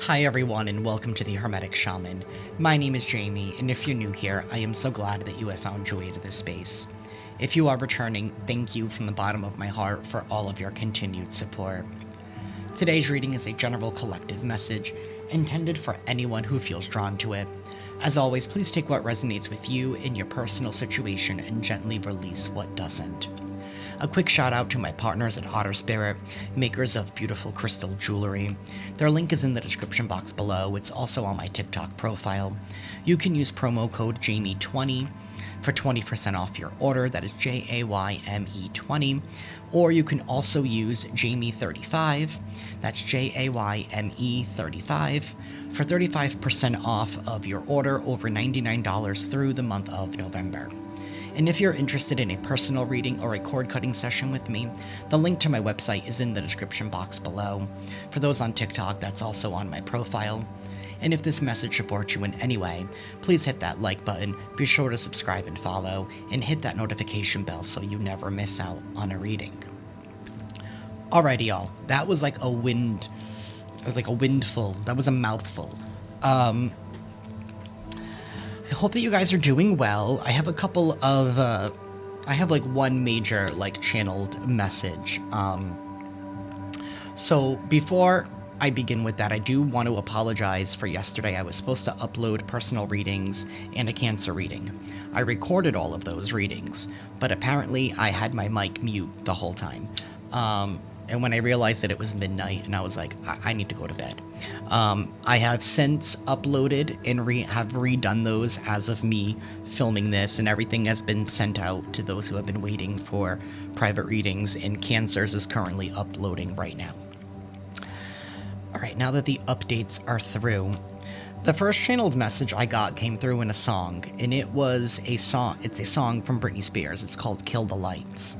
Hi everyone and welcome to the Hermetic Shaman. My name is Jayme, and if you're new here, I am so glad that you have found your way to this space. If you are returning, thank you from the bottom of my heart for all of your continued support. Today's reading is a general collective message intended for anyone who feels drawn to it. As always, please take what resonates with you in your personal situation and gently release what doesn't. A quick shout out to my partners at Otter, makers of beautiful crystal jewelry. Their link is in the description box below. It's also on my TikTok profile. You can use promo code Jayme20 for 20% off your order. That is Jayme20. Or you can also use Jayme35. That's Jayme35 for 35% off of your order over $99 through the month of November. And if you're interested in a personal reading or a cord-cutting session with me, the link to my website is in the description box below. For those on TikTok, that's also on my profile. And if this message supports you in any way, please hit that like button, be sure to subscribe and follow, and hit that notification bell so you never miss out on a reading. Alrighty y'all, that was like a windful, that was a mouthful. I hope that you guys are doing well. I have a couple of, I have like one major channeled message. So before I begin with that, I do want to apologize for yesterday. I was supposed to upload personal readings and a cancer reading. I recorded all of those readings, but apparently I had my mic mute the whole time. And when I realized that it was midnight, and I was like, I need to go to bed. I have since uploaded and have redone those as of me filming this, and everything has been sent out to those who have been waiting for private readings, and Cancers is currently uploading right now. Alright, now that the updates are through, the first channeled message I got came through in a song, and it was a song, it's a song from Britney Spears. It's called Kill the Lights.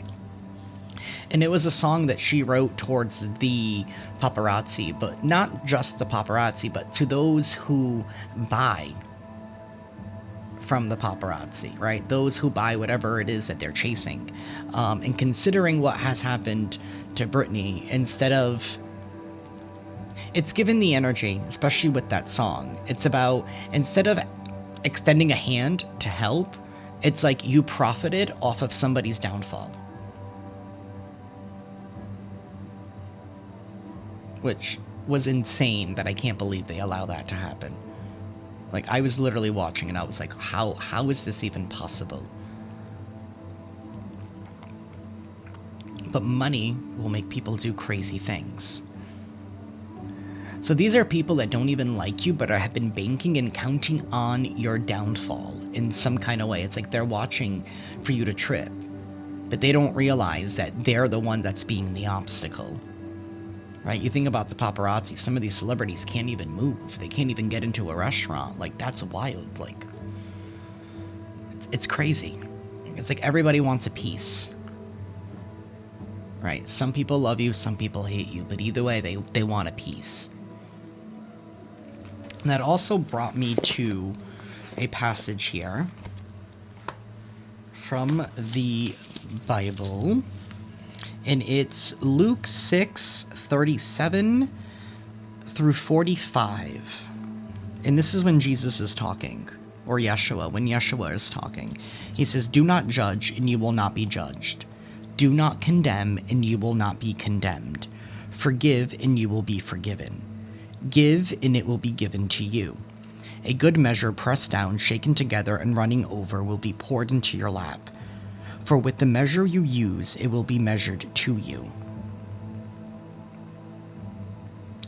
And it was a song that she wrote towards the paparazzi, but not just the paparazzi, but to those who buy from the paparazzi, right? Those who buy whatever it is that they're chasing. And considering what has happened to Britney, it's given the energy, especially with that song. It's about, instead of extending a hand to help, it's like you profited off of somebody's downfall. Which was insane that I can't believe they allow that to happen. Like, I was literally watching and I was like, how is this even possible? But money will make people do crazy things. So these are people that don't even like you, but have been banking and counting on your downfall in some kind of way. It's like they're watching for you to trip, but they don't realize that they're the one that's being the obstacle. Right, you think about the paparazzi, some of these celebrities can't even move. They can't even get into a restaurant. Like, that's wild. Like, it's crazy. It's like everybody wants a piece. Right, some people love you, some people hate you, but either way, they want a piece. And that also brought me to a passage here from the Bible. And it's Luke 6:37 through 45. And this is when Jesus is talking, or Yeshua, when Yeshua is talking. He says, "Do not judge, and you will not be judged. Do not condemn, and you will not be condemned. Forgive, and you will be forgiven. Give, and it will be given to you. A good measure pressed down, shaken together, and running over will be poured into your lap. For with the measure you use, it will be measured to you."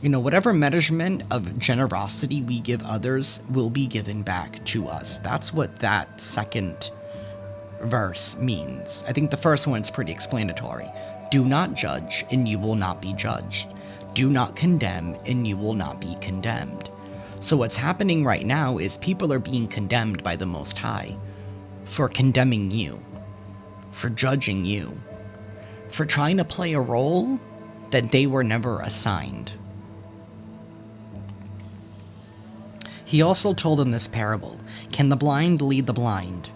You know, whatever measurement of generosity we give others will be given back to us. That's what that second verse means. I think the first one's pretty explanatory. Do not judge, and you will not be judged. Do not condemn, and you will not be condemned. So what's happening right now is people are being condemned by the Most High for condemning you, for judging you, for trying to play a role that they were never assigned. He also told in this parable, "Can the blind lead the blind?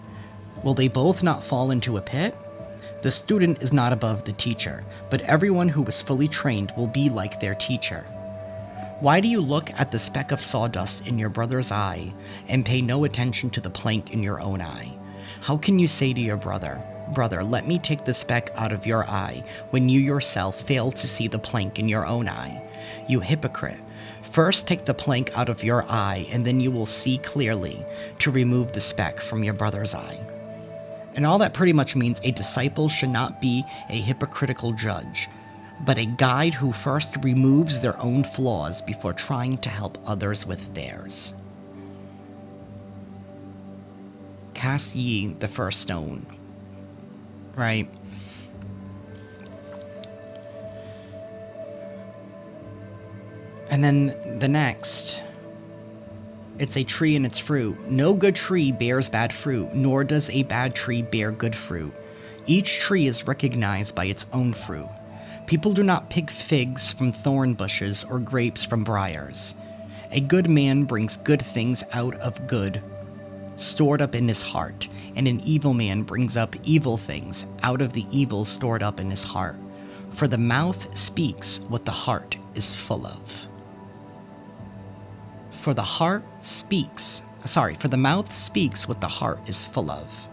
Will they both not fall into a pit? The student is not above the teacher, but everyone who is fully trained will be like their teacher. Why do you look at the speck of sawdust in your brother's eye and pay no attention to the plank in your own eye? How can you say to your brother, "Brother, let me take the speck out of your eye," when you yourself fail to see the plank in your own eye? You hypocrite. First take the plank out of your eye, and then you will see clearly to remove the speck from your brother's eye. And all that pretty much means a disciple should not be a hypocritical judge, but a guide who first removes their own flaws before trying to help others with theirs. Cast ye the first stone. Right? And then the next, it's a tree and its fruit. No good tree bears bad fruit, nor does a bad tree bear good fruit. Each tree is recognized by its own fruit. People do not pick figs from thorn bushes or grapes from briars. A good man brings good things out of good, stored up in his heart, and an evil man brings up evil things out of the evil stored up in his heart. For the mouth speaks what the heart is full of. For the mouth speaks what the heart is full of.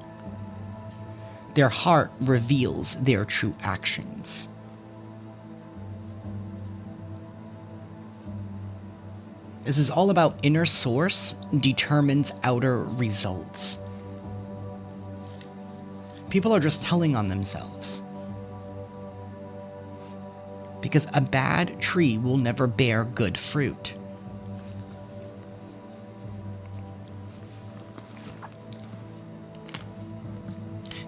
Their heart reveals their true actions. This is all about inner source determines outer results. People are just telling on themselves. Because a bad tree will never bear good fruit.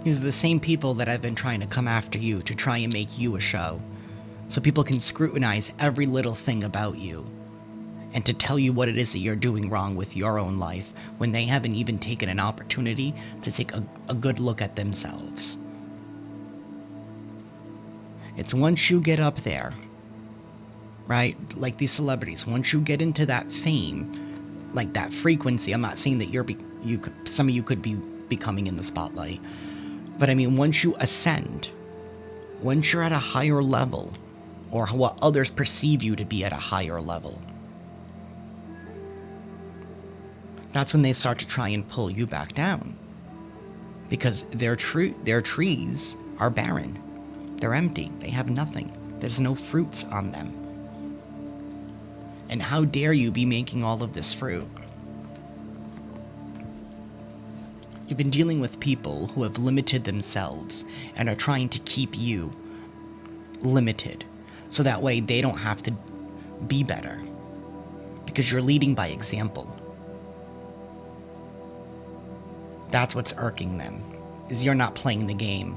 These are the same people that have been trying to come after you to try and make you a show, so people can scrutinize every little thing about you, and to tell you what it is that you're doing wrong with your own life when they haven't even taken an opportunity to take a good look at themselves. It's once you get up there, right, like these celebrities, once you get into that fame, like that frequency, I'm not saying that some of you could be becoming in the spotlight, but I mean, once you ascend, once you're at a higher level, or what others perceive you to be at a higher level, that's when they start to try and pull you back down. Because their trees are barren. They're empty. They have nothing. There's no fruits on them. And how dare you be making all of this fruit? You've been dealing with people who have limited themselves and are trying to keep you limited, so that way they don't have to be better. Because you're leading by example. That's what's irking them, is you're not playing the game.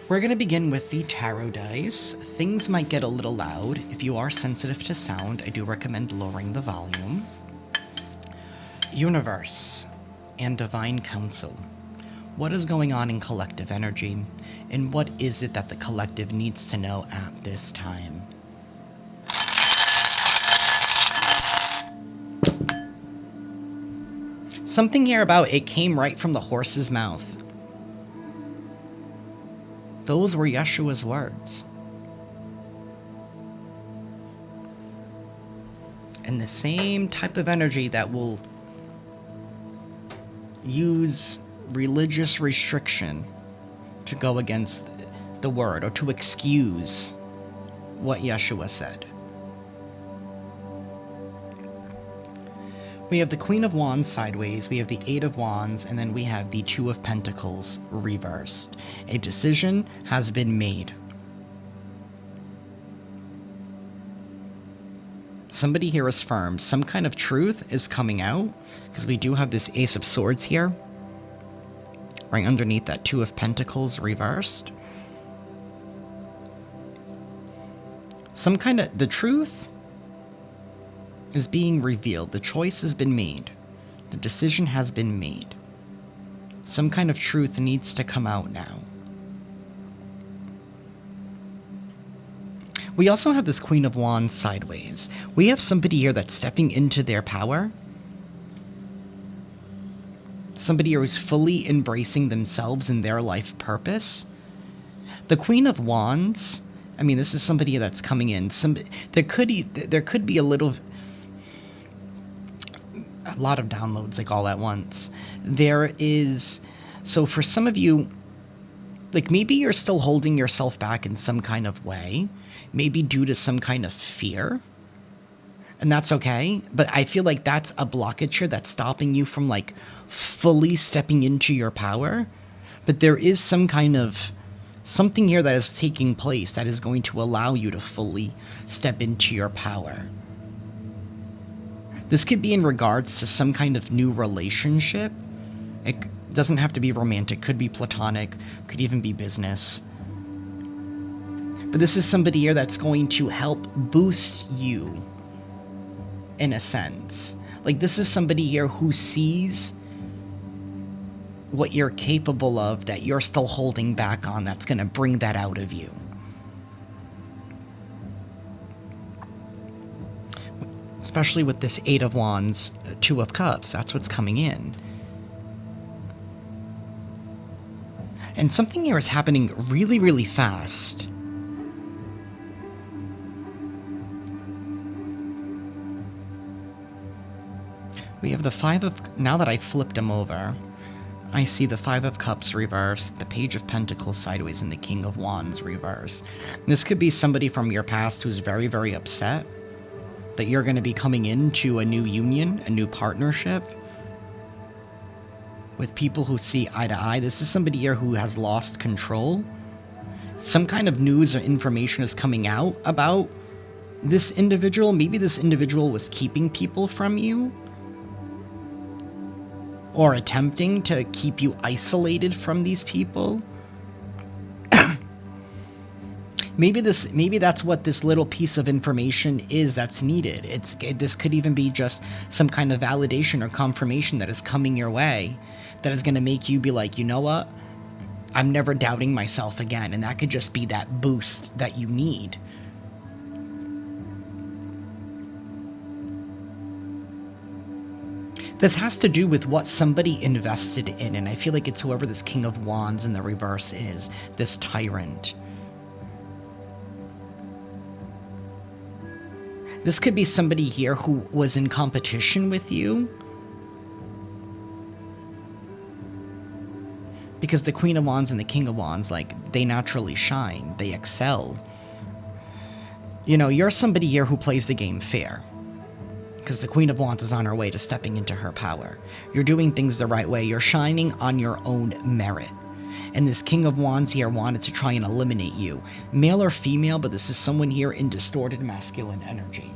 We're going to begin with the tarot dice. Things might get a little loud. If you are sensitive to sound, I do recommend lowering the volume. Universe and Divine Council. What is going on in collective energy, and what is it that the collective needs to know at this time? Something here about it came right from the horse's mouth. Those were Yeshua's words. And the same type of energy that will use religious restriction to go against the word or to excuse what Yeshua said. We have the Queen of Wands sideways, we have the Eight of Wands, and then we have the Two of Pentacles reversed. A decision has been made. Somebody here is firm. Some kind of truth is coming out, because we do have this Ace of Swords here, right underneath that Two of Pentacles reversed. The truth is being revealed. The choice has been made. The decision has been made. Some kind of truth needs to come out now. We also have this Queen of Wands sideways. We have somebody here that's stepping into their power. Somebody who's fully embracing themselves and their life purpose. The Queen of Wands, I mean, this is somebody that's coming in. There could be a lot of downloads like all at once. So for some of you, like maybe you're still holding yourself back in some kind of way, maybe due to some kind of fear. And that's okay, but I feel like that's a blockage here that's stopping you from like fully stepping into your power. But there is some kind of something here that is taking place that is going to allow you to fully step into your power. This could be in regards to some kind of new relationship. It doesn't have to be romantic, could be platonic, could even be business. But this is somebody here that's going to help boost you, in a sense. Like, this is somebody here who sees what you're capable of that you're still holding back on, that's going to bring that out of you. Especially with this Eight of Wands, Two of Cups, that's what's coming in. And something here is happening really, really fast. We have the Five of... Now that I flipped them over, I see the Five of Cups reversed, the Page of Pentacles sideways, and the King of Wands reversed. This could be somebody from your past who's very, very upset that you're going to be coming into a new union, a new partnership with people who see eye to eye. This is somebody here who has lost control. Some kind of news or information is coming out about this individual. Maybe this individual was keeping people from you, or attempting to keep you isolated from these people. Maybe that's what this little piece of information is that's needed. This could even be just some kind of validation or confirmation that is coming your way, that is going to make you be like, you know what? I'm never doubting myself again. And that could just be that boost that you need. This has to do with what somebody invested in, and I feel like it's whoever this King of Wands in the reverse is, this tyrant. This could be somebody here who was in competition with you, because the Queen of Wands and the King of Wands, like, they naturally shine, they excel. You know, you're somebody here who plays the game fair, because the Queen of Wands is on her way to stepping into her power. You're doing things the right way. You're shining on your own merit. And this King of Wands here wanted to try and eliminate you. Male or female, but this is someone here in distorted masculine energy.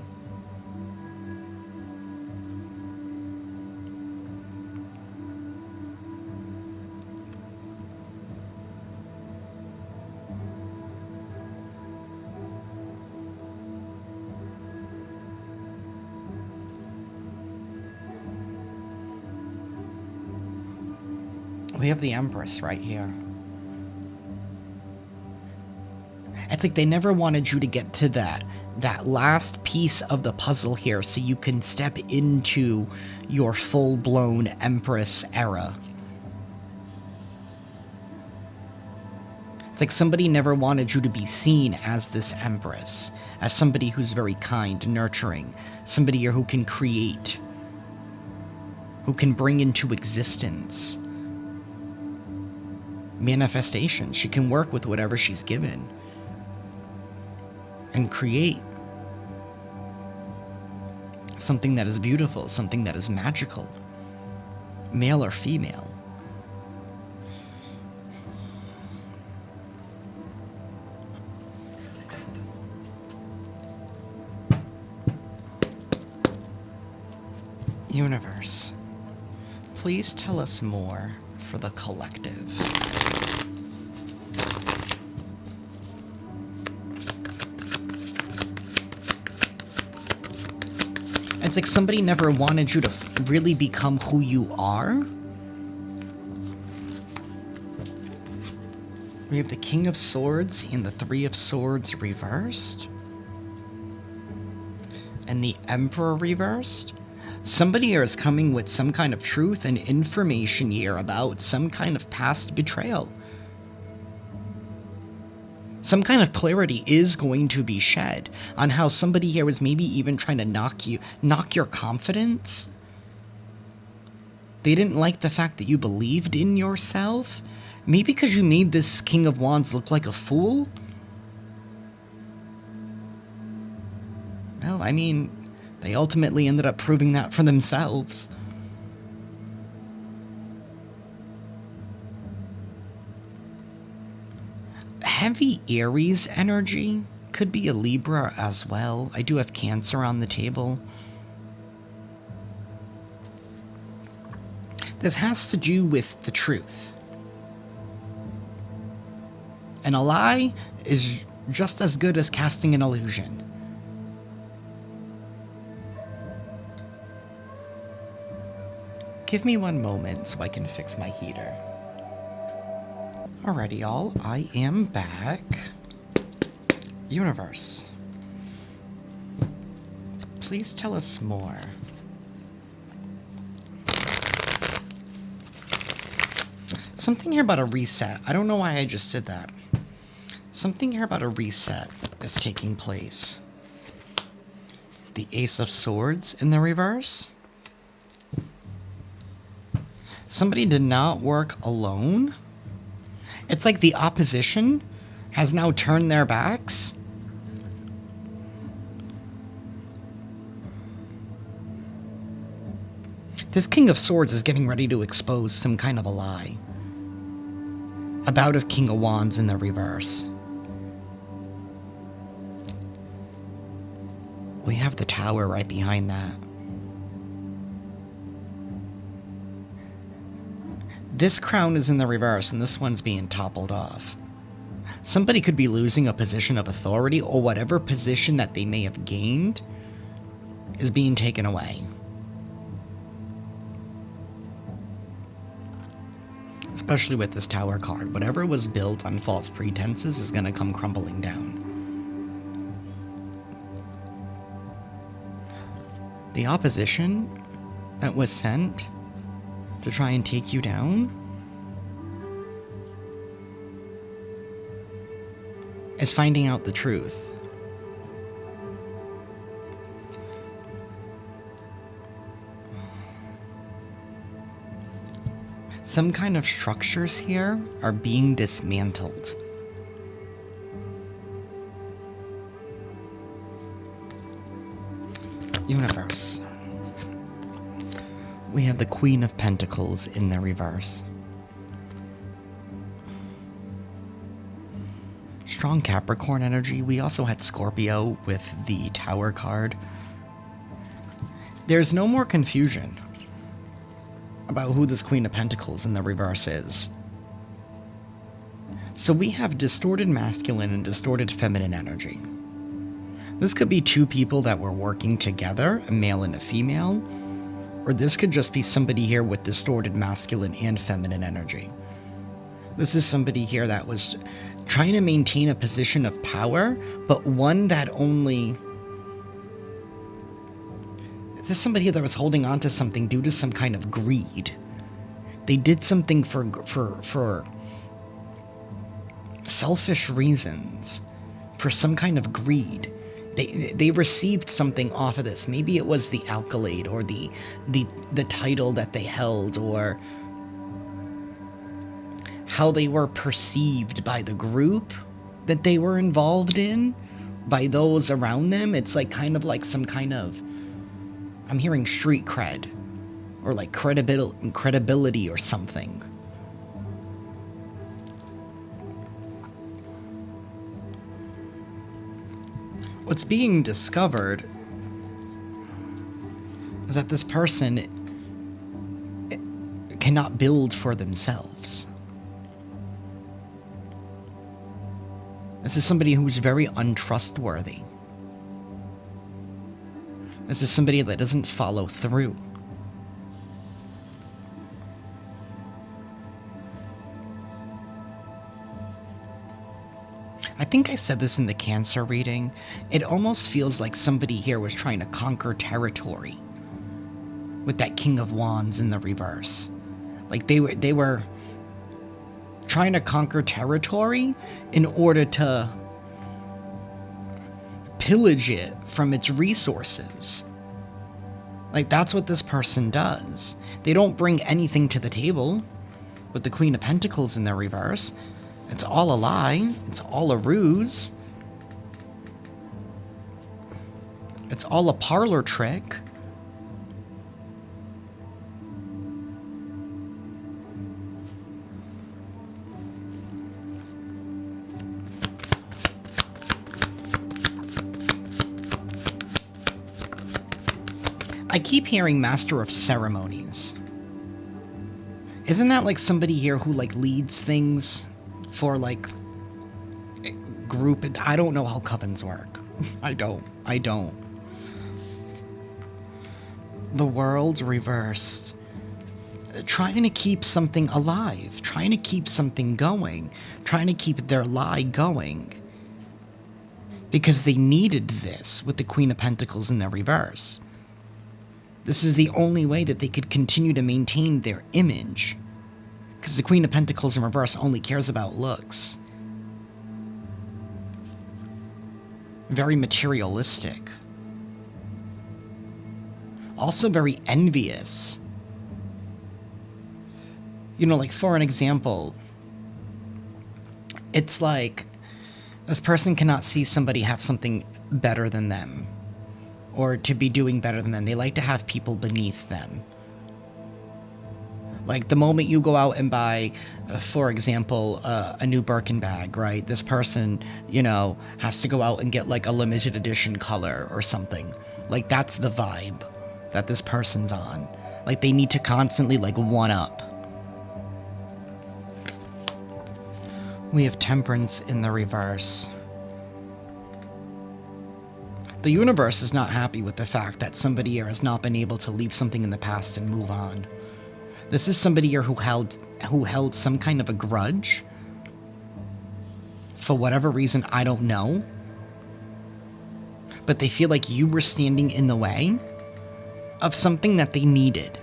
We have the Empress right here. It's like they never wanted you to get to that last piece of the puzzle here so you can step into your full-blown Empress era. It's like somebody never wanted you to be seen as this Empress, as somebody who's very kind, nurturing, somebody here who can create, who can bring into existence manifestation. She can work with whatever she's given and create something that is beautiful, something that is magical, male or female. Universe, please tell us more for the collective. It's like somebody never wanted you to really become who you are. We have the King of Swords and the Three of Swords reversed. And the Emperor reversed. Somebody here is coming with some kind of truth and information here about some kind of past betrayal. Some kind of clarity is going to be shed on how somebody here was maybe even trying to knock your confidence. They didn't like the fact that you believed in yourself. Maybe because you made this King of Wands look like a fool? Well, I mean, they ultimately ended up proving that for themselves. Heavy Aries energy. Could be a Libra as well. I do have Cancer on the table. This has to do with the truth. And a lie is just as good as casting an illusion. Give me one moment so I can fix my heater. Alrighty, y'all. I am back. Universe, please tell us more. Something here about a reset. I don't know why I just did that. Something here about a reset is taking place. The Ace of Swords in the reverse. Somebody did not work alone. It's like the opposition has now turned their backs. This King of Swords is getting ready to expose some kind of a lie. About of King of Wands in the reverse. We have the Tower right behind that. This crown is in the reverse, and this one's being toppled off. Somebody could be losing a position of authority, or whatever position that they may have gained is being taken away. Especially with this Tower card. Whatever was built on false pretenses is going to come crumbling down. The opposition that was sent to try and take you down is finding out the truth. Some kind of structures here are being dismantled. Universe. We have the Queen of Pentacles in the reverse. Strong Capricorn energy. We also had Scorpio with the Tower card. There's no more confusion about who this Queen of Pentacles in the reverse is. So we have distorted masculine and distorted feminine energy. This could be two people that were working together, a male and a female, or this could just be somebody here with distorted masculine and feminine energy. This is somebody here that was trying to maintain a position of power, but one that only... This is somebody that was holding on to something due to some kind of greed. They did something for selfish reasons, for some kind of greed. They received something off of this. Maybe it was the accolade or the title that they held, or how they were perceived by the group that they were involved in, by those around them. It's like kind of like some kind of, I'm hearing street cred, or like credibility or something. What's being discovered is that this person cannot build for themselves. This is somebody who's very untrustworthy. This is somebody that doesn't follow through. I think I said this in the Cancer reading. It almost feels like somebody here was trying to conquer territory. with that King of Wands in the reverse. Like they were trying to conquer territory in order to pillage it from its resources. Like, that's what this person does. They don't bring anything to the table with the Queen of Pentacles in the reverse. It's all a lie. It's all a ruse. It's all a parlor trick. I keep hearing Master of Ceremonies. Isn't that like somebody here who like leads things for like group? I don't know how covens work. I don't. The world reversed. Trying to keep something alive. Trying to keep something going. Trying to keep their lie going. Because they needed this with the Queen of Pentacles in the reverse. This is the only way that they could continue to maintain their image. Because the Queen of Pentacles in reverse only cares about looks. Very materialistic. Also very envious. You know, like for an example, it's like this person cannot see somebody have something better than them. Or to be doing better than them. They like to have people beneath them. Like the moment you go out and buy, for example, a new Birkin bag, right? This person, you know, has to go out and get like a limited edition color or something. Like that's the vibe that this person's on. Like they need to constantly like one up. We have Temperance in the reverse. The universe is not happy with the fact that somebody here has not been able to leave something in the past and move on. This is somebody here who held some kind of a grudge. For whatever reason, I don't know. But they feel like you were standing in the way of something that they needed.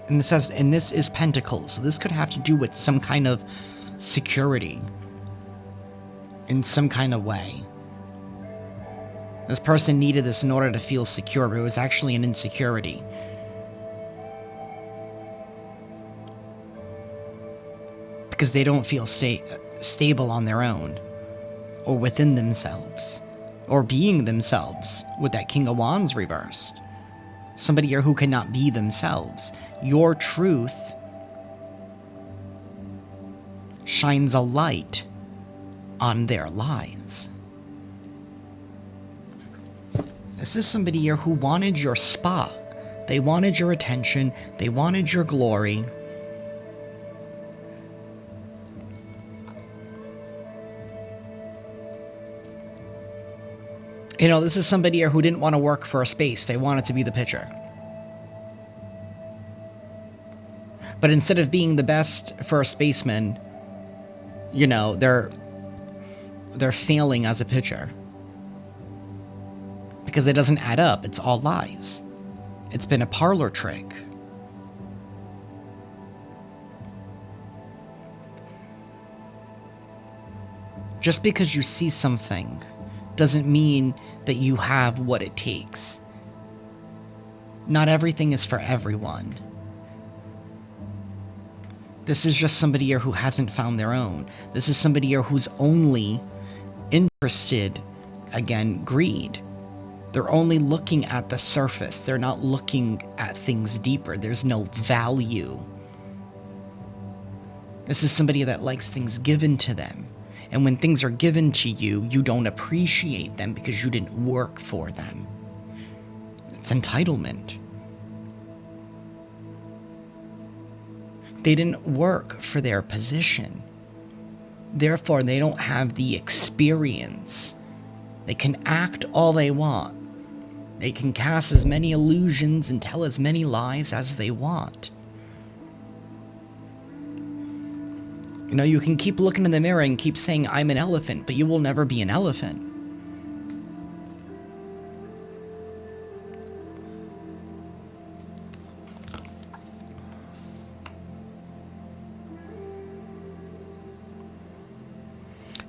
And this is Pentacles, so this could have to do with some kind of security. In some kind of way. This person needed this in order to feel secure, but it was actually an insecurity. Because they don't feel stable on their own. Or within themselves. Or being themselves, with that King of Wands reversed. Somebody here who cannot be themselves. Your truth shines a light on their lies. This is somebody here who wanted your spot. They wanted your attention. They wanted your glory. You know, this is somebody here who didn't want to work for a space. They wanted to be the pitcher. But instead of being the best first baseman, you know, they're failing as a pitcher. Because it doesn't add up. It's all lies. It's been a parlor trick. Just because you see something doesn't mean that you have what it takes. Not everything is for everyone. This is just somebody here who hasn't found their own. This is somebody here who's only interested, again, greed. They're only looking at the surface. They're not looking at things deeper. There's no value. This is somebody that likes things given to them. And when things are given to you, you don't appreciate them because you didn't work for them. It's entitlement. They didn't work for their position. Therefore, they don't have the experience. They can act all they want. They can cast as many illusions and tell as many lies as they want. You know, you can keep looking in the mirror and keep saying, I'm an elephant, but you will never be an elephant.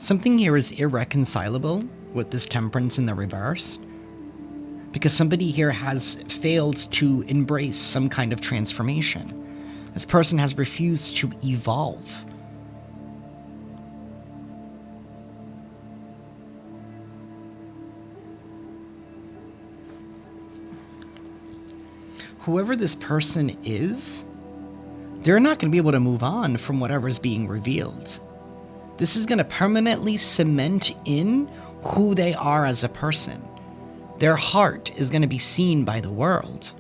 Something here is irreconcilable with this temperance in the reverse, because somebody here has failed to embrace some kind of transformation. This person has refused to evolve. Whoever this person is, they're not going to be able to move on from whatever's being revealed. This is going to permanently cement in who they are as a person. Their heart is going to be seen by the world.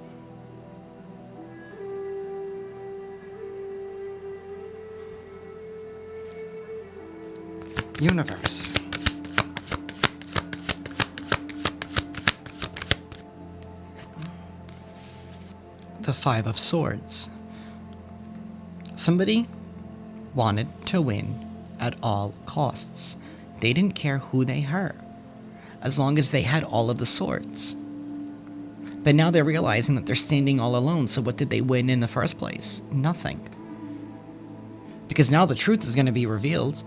Universe. The Five of Swords. Somebody wanted to win at all costs. They didn't care who they hurt, as long as they had all of the swords. But now they're realizing that they're standing all alone, so what did they win in the first place? Nothing. Because now the truth is going to be revealed.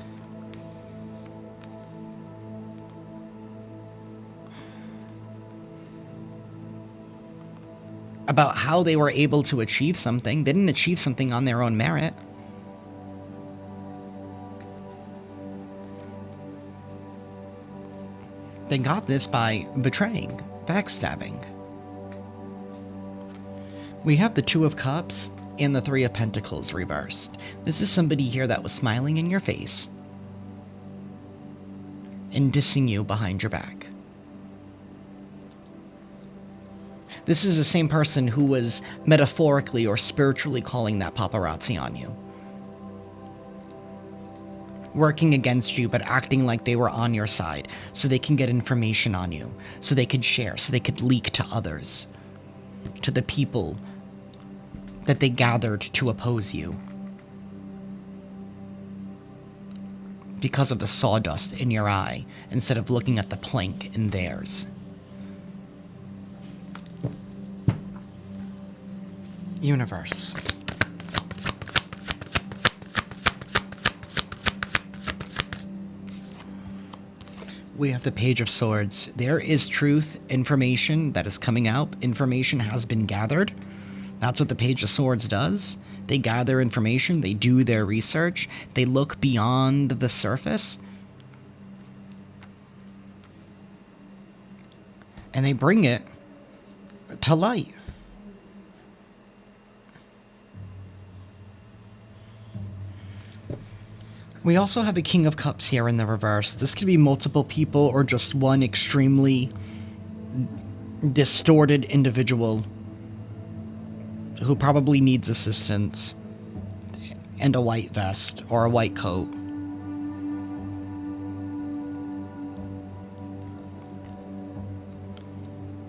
About how they were able to achieve something. They didn't achieve something on their own merit. They got this by betraying, backstabbing. We have the Two of Cups and the Three of Pentacles reversed. This is somebody here that was smiling in your face and dissing you behind your back. This is the same person who was metaphorically or spiritually calling that paparazzi on you. Working against you, but acting like they were on your side, so they can get information on you, so they could share, so they could leak to others, to the people that they gathered to oppose you. Because of the sawdust in your eye, instead of looking at the plank in theirs. Universe. We have the Page of Swords. There is truth, information that is coming out. Information has been gathered. That's what the Page of Swords does. They gather information, they do their research, they look beyond the surface, and they bring it to light. We also have a King of Cups here in the reverse. This could be multiple people or just one extremely distorted individual who probably needs assistance and a white vest or a white coat.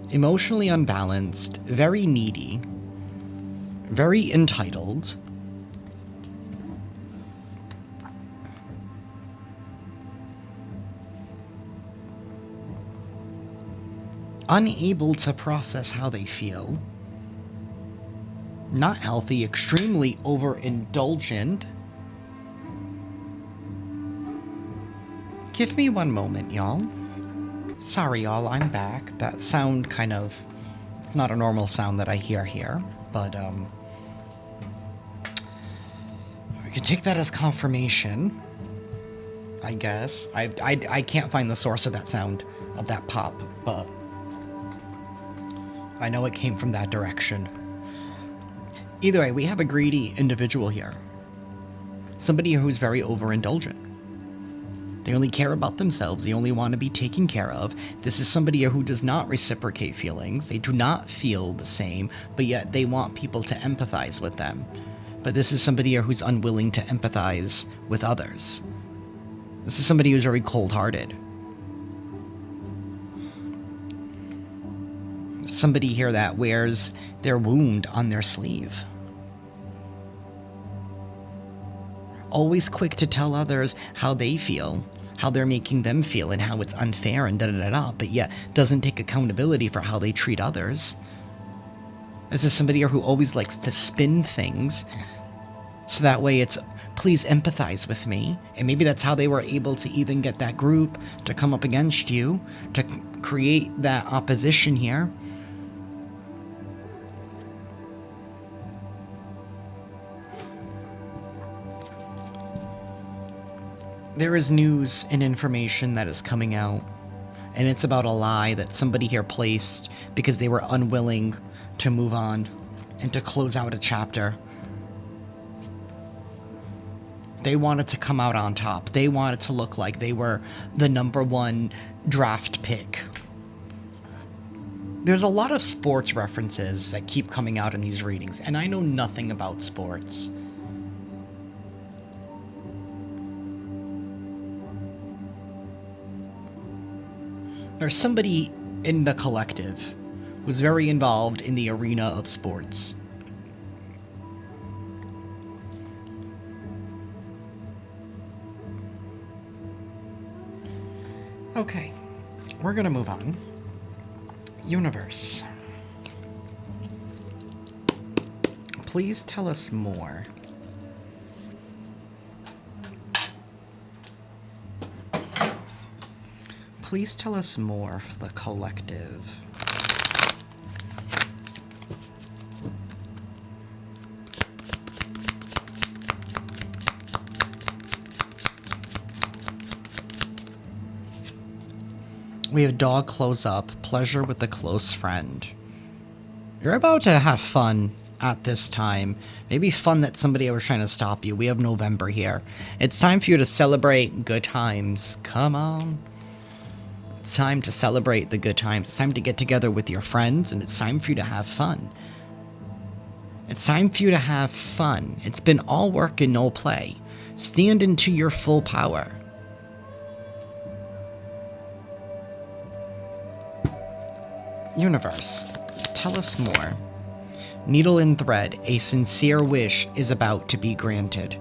Emotionally unbalanced, very needy, very entitled. Unable to process how they feel. Not healthy, extremely overindulgent. Give me one moment, y'all. Sorry, y'all, I'm back. That sound kind of... It's not a normal sound that I hear here, but, we can take that as confirmation, I guess. I can't find the source of that sound, of that pop, but... I know it came from that direction. Either way, we have a greedy individual here. Somebody who's very overindulgent. They only care about themselves. They only want to be taken care of. This is somebody who does not reciprocate feelings. They do not feel the same, but yet they want people to empathize with them. But this is somebody who's unwilling to empathize with others. This is somebody who's very cold-hearted. Somebody here that wears their wound on their sleeve. Always quick to tell others how they feel, how they're making them feel, and how it's unfair and da-da-da-da, but yet doesn't take accountability for how they treat others. This is somebody who always likes to spin things So that way it's, please empathize with me. And maybe that's how they were able to even get that group to come up against you, to create that opposition here. There is news and information that is coming out, and it's about a lie that somebody here placed because they were unwilling to move on and to close out a chapter. They wanted to come out on top. They wanted to look like they were the #1 draft pick. There's a lot of sports references that keep coming out in these readings, and I know nothing about sports. There's somebody in the collective who's very involved in the arena of sports. Okay, we're gonna move on. Universe. Please tell us more. Please tell us more for the collective. We have dog close up, pleasure with a close friend. You're about to have fun at this time. Maybe fun that somebody was trying to stop you. We have November here. It's time for you to celebrate good times. Come on. It's time to celebrate the good times. It's time to get together with your friends, and it's time for you to have fun. It's time for you to have fun. It's been all work and no play. Stand into your full power. Universe, tell us more. Needle and thread, a sincere wish is about to be granted.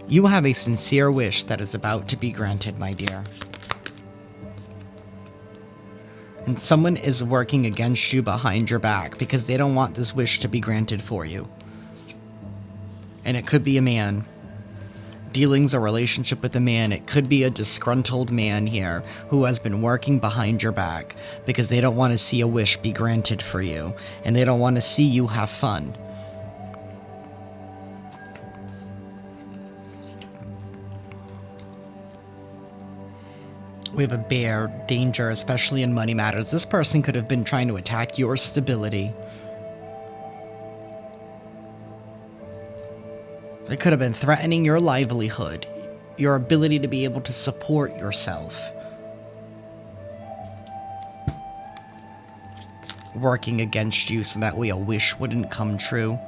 You have a sincere wish that is about to be granted, my dear. And someone is working against you behind your back because they don't want this wish to be granted for you. And it could be a man. Dealings a relationship with a man. It could be a disgruntled man here who has been working behind your back because they don't want to see a wish be granted for you, and they don't want to see you have fun. We have a bear, danger, especially in money matters. This person could have been trying to attack your stability. They could have been threatening your livelihood, your ability to be able to support yourself. Working against you so that way a wish wouldn't come true.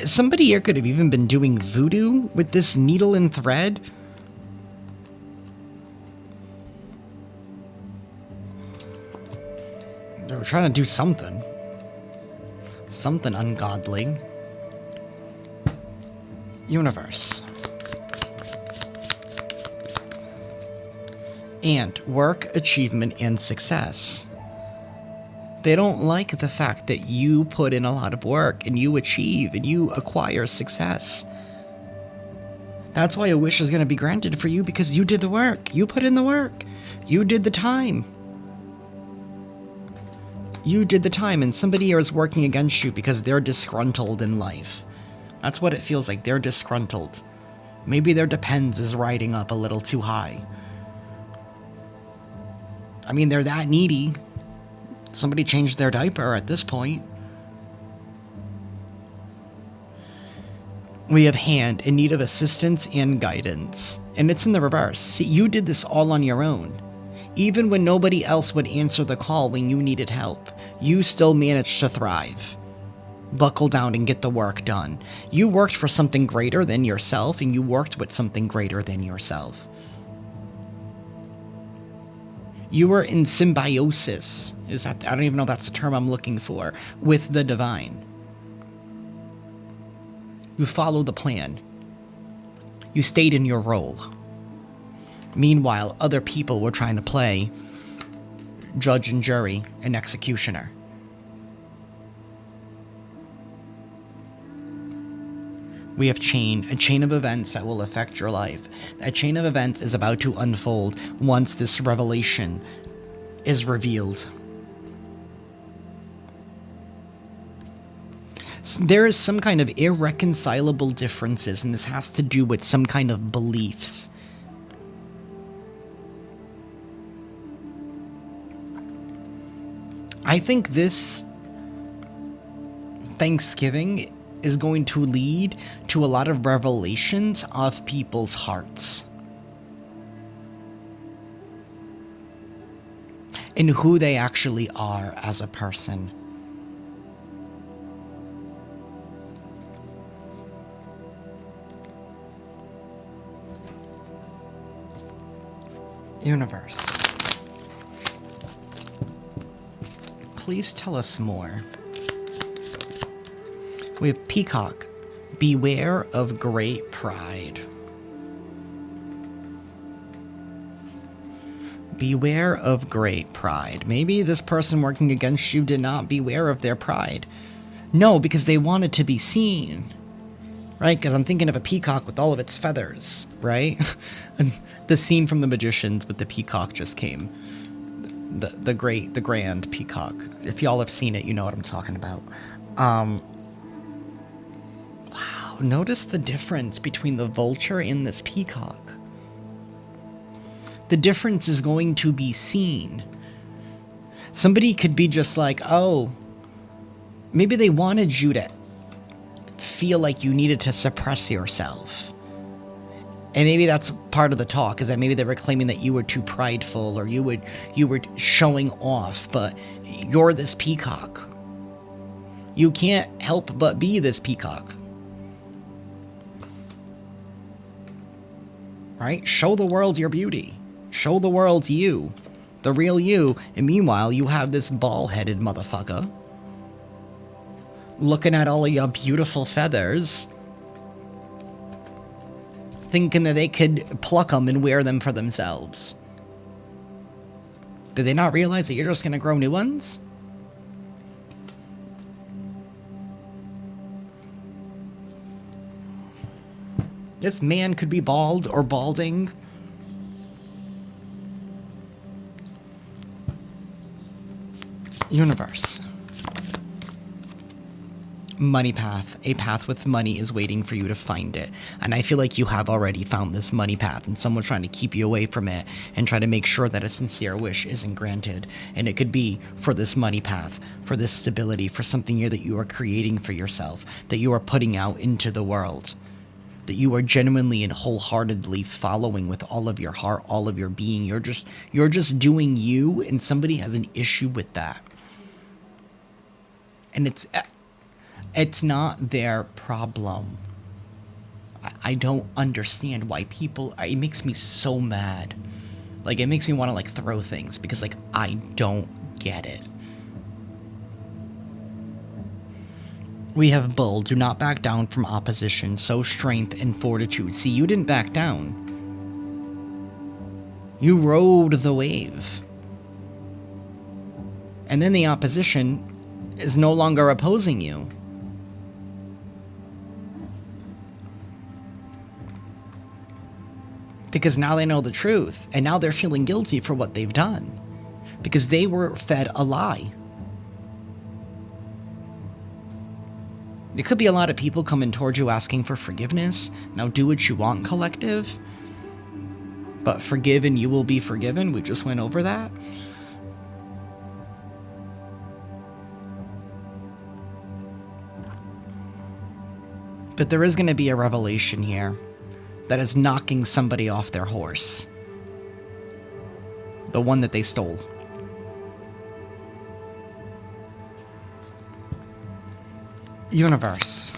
Somebody here could have even been doing voodoo with this needle and thread. They were trying to do something. Something ungodly. Universe. And work, achievement, and success. They don't like the fact that you put in a lot of work and you achieve and you acquire success. That's why a wish is going to be granted for you, because you did the work. You put in the work. You did the time. You did the time, and somebody here is working against you because they're disgruntled in life. That's what it feels like. They're disgruntled. Maybe their depends is riding up a little too high. I mean, they're that needy. Somebody changed their diaper at this point. We have hand, in need of assistance and guidance. And it's in the reverse. See, you did this all on your own. Even when nobody else would answer the call when you needed help, you still managed to thrive. Buckle down and get the work done. You worked for something greater than yourself, and you worked with something greater than yourself. You were in symbiosis. I don't even know if that's the term I'm looking for. With the divine. You followed the plan. You stayed in your role. Meanwhile, other people were trying to play judge and jury and executioner. We have chain, a chain of events that will affect your life. That chain of events is about to unfold once this revelation is revealed. There is some kind of irreconcilable differences, and this has to do with some kind of beliefs. I think this Thanksgiving is going to lead to a lot of revelations of people's hearts. And who they actually are as a person. Universe. Please tell us more. We have Peacock. Beware of great pride. Beware of great pride. Maybe this person working against you did not beware of their pride. No, because they wanted to be seen. Right? Because I'm thinking of a peacock with all of its feathers, right? And the scene from The Magicians with the peacock just came. The grand peacock. If y'all have seen it, you know what I'm talking about. Wow, notice the difference between the vulture and this peacock. The difference is going to be seen. Somebody could be just like, oh, maybe they wanted you to feel like you needed to suppress yourself. And maybe that's part of the talk, is that maybe they were claiming that you were too prideful or you were showing off, but you're this peacock. You can't help but be this peacock. Right? Show the world your beauty. Show the world you. The real you. And meanwhile, you have this bald-headed motherfucker looking at all of your beautiful feathers, thinking that they could pluck them and wear them for themselves. Did they not realize that you're just going to grow new ones? This man could be bald or balding. Universe. Money path. A path with money is waiting for you to find it. And I feel like you have already found this money path, and someone's trying to keep you away from it and try to make sure that a sincere wish isn't granted. And it could be for this money path, for this stability, for something here that you are creating for yourself, that you are putting out into the world, that you are genuinely and wholeheartedly following with all of your heart, all of your being. You're just doing you, and somebody has an issue with that. And it's not their problem. I don't understand why people... It makes me so mad. Like, it makes me want to, like, throw things. Because, like, I don't get it. We have Bull. Do not back down from opposition. Sow strength and fortitude. See, you didn't back down. You rode the wave. And then the opposition is no longer opposing you. Because now they know the truth, and now they're feeling guilty for what they've done. Because they were fed a lie. There could be a lot of people coming towards you asking for forgiveness. Now do what you want, collective. But forgive and you will be forgiven. We just went over that. But there is going to be a revelation here that is knocking somebody off their horse. The one that they stole. Universe.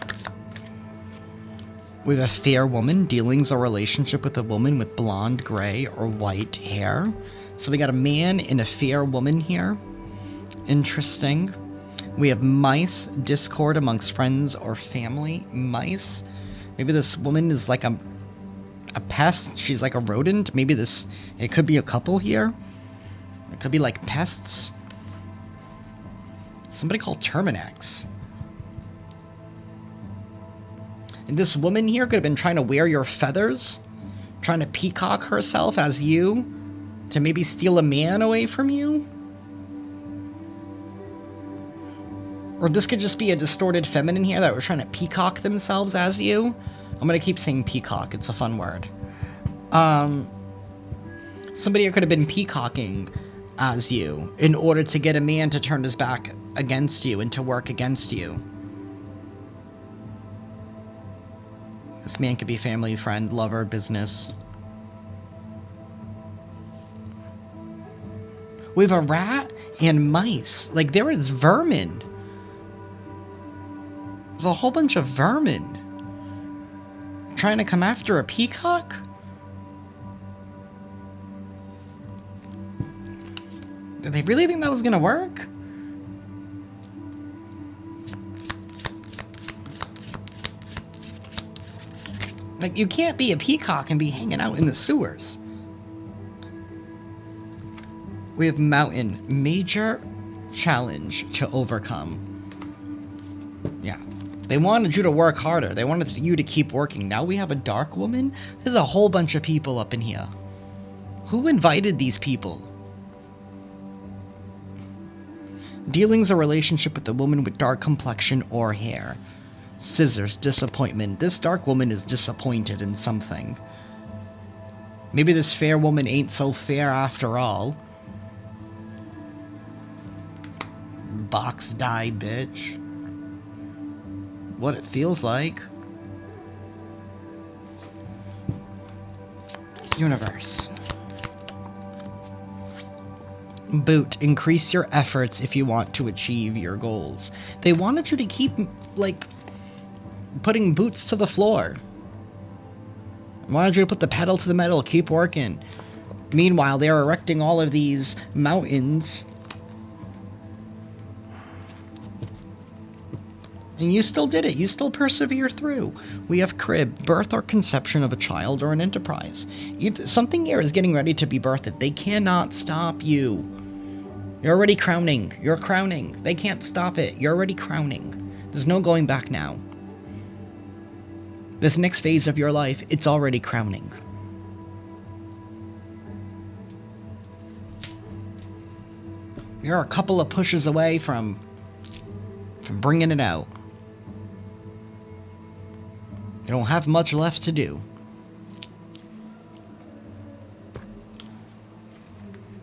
We have a fair woman. Dealings or relationship with a woman with blonde, gray, or white hair. So we got a man and a fair woman here. Interesting. We have mice, discord amongst friends or family. Mice. Maybe this woman is like a pest. She's like a rodent. Maybe it could be a couple here. It could be like pests. Somebody called Terminex. And this woman here could have been trying to wear your feathers, trying to peacock herself as you, to maybe steal a man away from you. Or this could just be a distorted feminine here that was trying to peacock themselves as you. I'm gonna keep saying peacock, it's a fun word. Somebody here could have been peacocking as you in order to get a man to turn his back against you and to work against you. This man could be family, friend, lover, business. We have a rat and mice. Like, there is vermin. There's a whole bunch of vermin trying to come after a peacock? Did they really think that was gonna work? Like, you can't be a peacock and be hanging out in the sewers. We have mountain. Major challenge to overcome. Yeah. They wanted you to work harder. They wanted you to keep working. Now we have a dark woman? There's a whole bunch of people up in here. Who invited these people? Dealings a relationship with a woman with dark complexion or hair. Scissors, disappointment. This dark woman is disappointed in something. Maybe this fair woman ain't so fair after all. Box die, bitch. What it feels like. Universe. Boot. Increase your efforts if you want to achieve your goals. They wanted you to keep, like, putting boots to the floor. They wanted you to put the pedal to the metal, keep working. Meanwhile, they're erecting all of these mountains. And you still did it. You still persevere through. We have crib, birth or conception of a child or an enterprise. Something here is getting ready to be birthed. They cannot stop you. You're already crowning. You're crowning. They can't stop it. You're already crowning. There's no going back now. This next phase of your life, it's already crowning. You're a couple of pushes away from bringing it out. You don't have much left to do.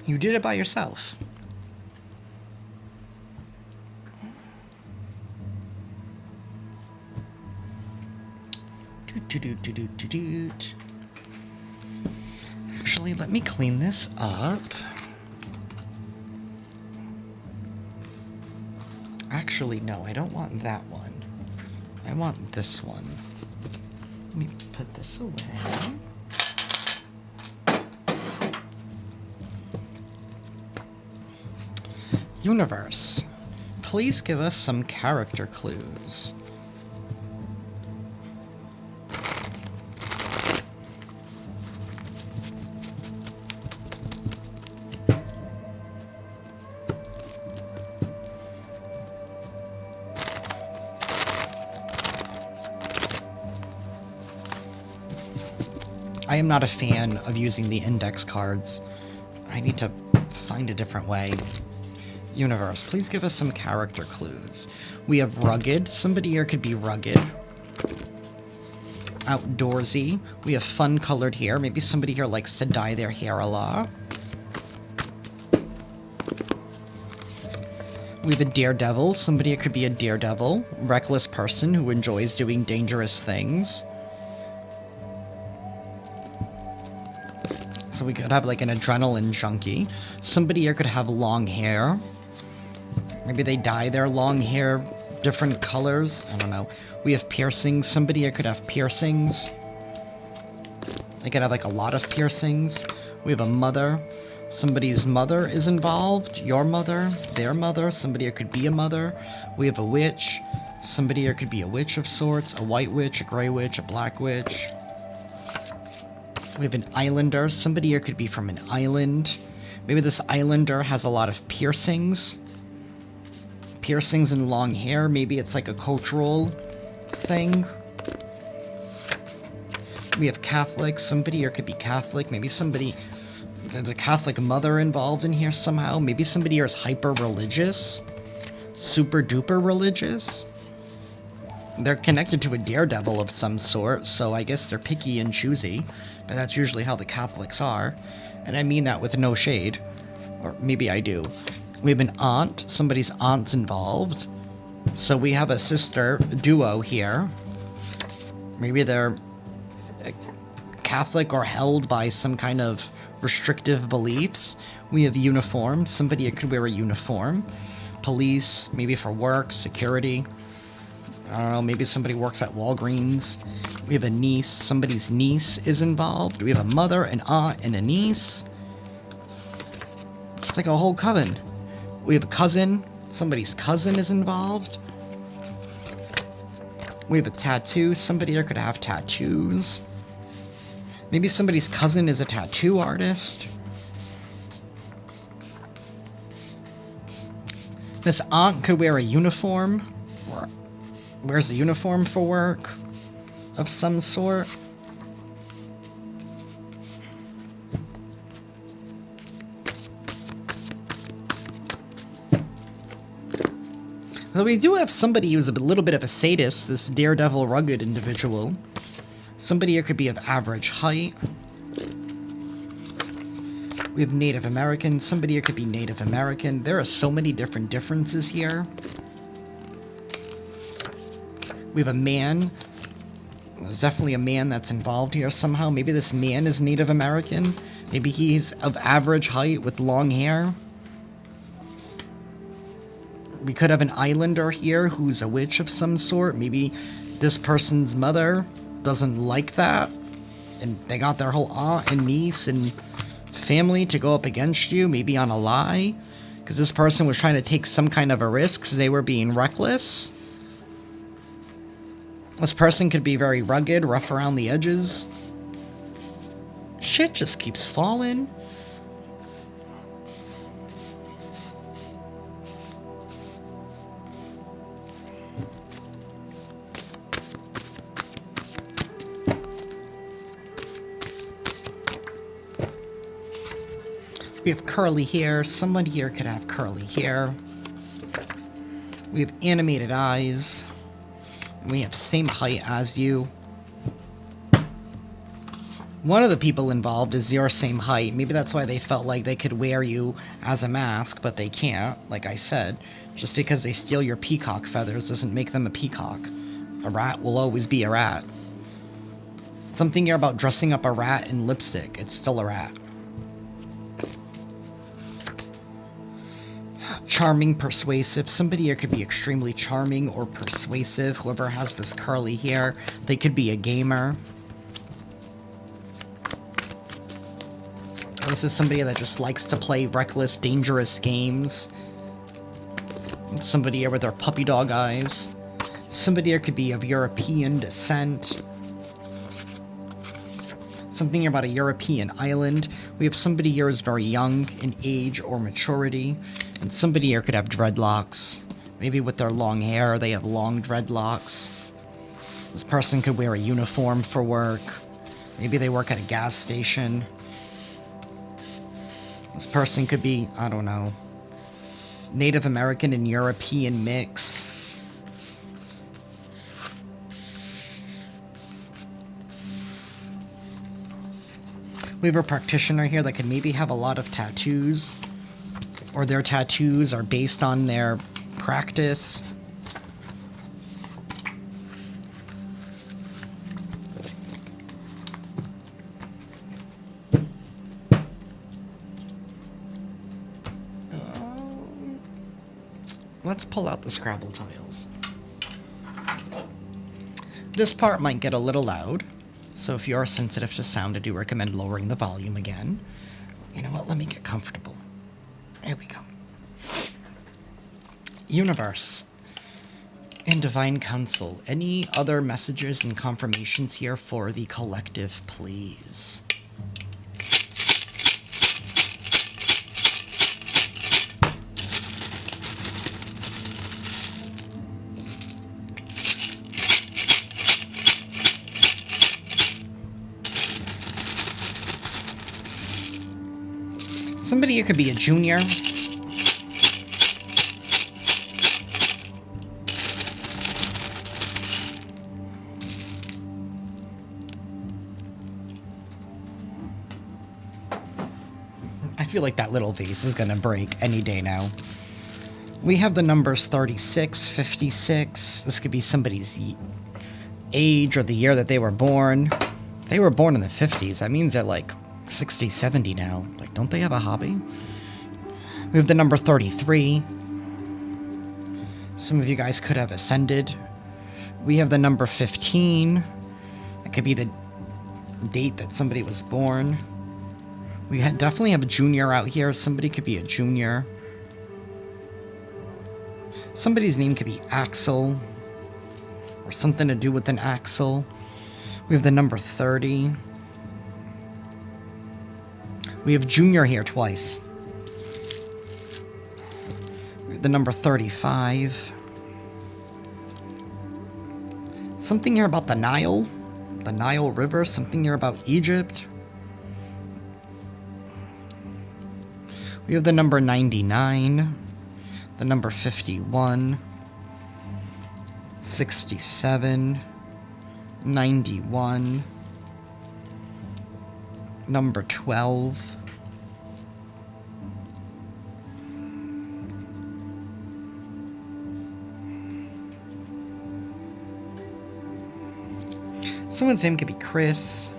You did it by yourself. Actually, let me clean this up. Actually, no, I don't want that one. I want this one. Let me put this away. Universe, please give us some character clues. I am not a fan of using the index cards. I need to find a different way. Universe, please give us some character clues. We have rugged. Somebody here could be rugged. Outdoorsy. We have fun-colored hair. Maybe somebody here likes to dye their hair a lot. We have a daredevil. Somebody here could be a daredevil. Reckless person who enjoys doing dangerous things. So we could have like an adrenaline junkie. Somebody here could have long hair. Maybe they dye their long hair different colors. I don't know. We have piercings. Somebody here could have piercings. They could have like a lot of piercings. We have a mother. Somebody's mother is involved. Your mother, their mother. Somebody here could be a mother. We have a witch. Somebody here could be a witch of sorts. A white witch, a gray witch, a black witch. We have an islander. Somebody here could be from an island. Maybe this islander has a lot of piercings. Piercings and long hair. Maybe it's like a cultural thing. We have Catholic. Somebody here could be Catholic. Maybe somebody... There's a Catholic mother involved in here somehow. Maybe somebody here is hyper-religious. Super-duper religious. They're connected to a daredevil of some sort, so I guess they're picky and choosy. But that's usually how the Catholics are. And I mean that with no shade. Or maybe I do. We have an aunt. Somebody's aunt's involved. So we have a sister duo here. Maybe they're Catholic or held by some kind of restrictive beliefs. We have uniform. Somebody could wear a uniform. Police, maybe for work, security. I don't know, maybe somebody works at Walgreens. We have a niece. Somebody's niece is involved. We have a mother, an aunt, and a niece. It's like a whole coven. We have a cousin. Somebody's cousin is involved. We have a tattoo. Somebody here could have tattoos. Maybe somebody's cousin is a tattoo artist. This aunt could wear a uniform. Or wears a uniform for work of some sort. So we do have somebody who's a little bit of a sadist, this daredevil rugged individual. Somebody here could be of average height. We have Native American. Somebody here could be Native American. There are so many different differences here. We have a man. There's definitely a man that's involved here somehow. Maybe this man is Native American. Maybe he's of average height with long hair. We could have an islander here who's a witch of some sort. Maybe this person's mother doesn't like that. And they got their whole aunt and niece and family to go up against you, maybe on a lie. Because this person was trying to take some kind of a risk because they were being reckless. This person could be very rugged, rough around the edges. Shit just keeps falling. We have curly hair. Somebody here could have curly hair. We have animated eyes. And we have same height as you. One of the people involved is your same height. Maybe that's why they felt like they could wear you as a mask, but they can't, like I said. Just because they steal your peacock feathers doesn't make them a peacock. A rat will always be a rat. Something here about dressing up a rat in lipstick. It's still a rat. Charming, persuasive. Somebody here could be extremely charming or persuasive. Whoever has this curly hair, they could be a gamer. This is somebody that just likes to play reckless, dangerous games. Somebody here with their puppy dog eyes. Somebody here could be of European descent. Something about a European island. We have somebody here who's very young in age or maturity. And somebody here could have dreadlocks. Maybe with their long hair, they have long dreadlocks. This person could wear a uniform for work. Maybe they work at a gas station. This person could be, I don't know, Native American and European mix. We have a practitioner here that could maybe have a lot of tattoos. Or their tattoos are based on their practice. Let's pull out the Scrabble tiles. This part might get a little loud, so if you are sensitive to sound, I do recommend lowering the volume again. You know what? Let me get comfortable. There we go. Universe and Divine Council. Any other messages and confirmations here for the collective, please? Somebody here could be a junior. I feel like that little vase is gonna break any day now. We have the numbers 36, 56. This could be somebody's age or the year that they were born. If they were born in the 50s, that means they're like 60, 70 now. Like, don't they have a hobby? We have the number 33. Some of you guys could have ascended. We have the number 15. It could be the date that somebody was born. We definitely have a junior out here. Somebody could be a junior. Somebody's name could be Axel, or something to do with an axle. We have the number 30. We have junior here twice. We have the number 35. Something here about the Nile River. Something here about Egypt. We have the number 99, the number 51, 67, 91, number 12, someone's name could be Chris.